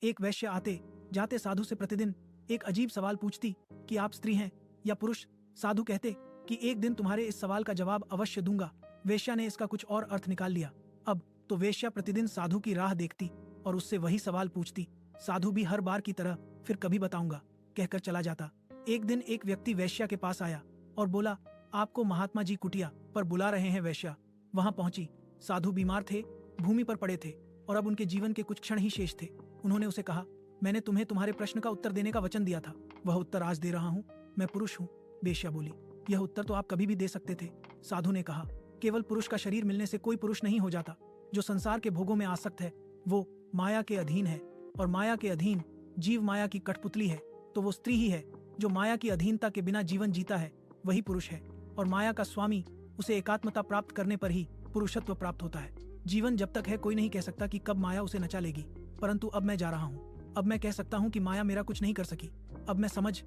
एक वैश्य आते जाते साधु से प्रतिदिन एक अजीब सवाल पूछती कि आप स्त्री हैं या पुरुष। साधु कहते कि एक दिन तुम्हारे इस सवाल का जवाब अवश्य दूंगा। वेश्या ने इसका कुछ और अर्थ निकाल लिया। अब तो वेश्या प्रतिदिन साधु की राह देखती और उससे वही सवाल पूछती। साधु भी हर बार की तरह फिर कभी बताऊंगा कहकर चला जाता। एक दिन एक व्यक्ति वेश्या के पास आया और बोला, आपको महात्मा जी कुटिया पर बुला रहे हैं। वेश्या वहां पहुंची। साधु बीमार थे, भूमि पर पड़े थे और अब उनके जीवन के कुछ क्षण ही शेष थे। उन्होंने उसे कहा, मैंने तुम्हें तुम्हारे प्रश्न का उत्तर देने का वचन दिया था, वह उत्तर आज दे रहा हूँ। मैं पुरुष हूँ। वेश्या बोली, यह उत्तर तो आप कभी भी दे सकते थे। साधु ने कहा, केवल पुरुष का शरीर मिलने से कोई पुरुष नहीं हो जाता। जो संसार के भोगों में आसक्त है वो माया के अधीन है और माया के अधीन जीव माया की कठपुतली है। तो वो स्त्री ही है जो माया की अधीनता के बिना जीवन जीता है, वही पुरुष है। और माया का स्वामी उसे एकात्मता प्राप्त करने पर ही पुरुषत्व प्राप्त होता है। जीवन जब तक है कोई नहीं कह सकता कि कब माया उसे नचा लेगी। परंतु अब मैं जा रहा हूँ। अब मैं कह सकता हूँ कि माया मेरा कुछ नहीं कर सकी। अब मैं समझ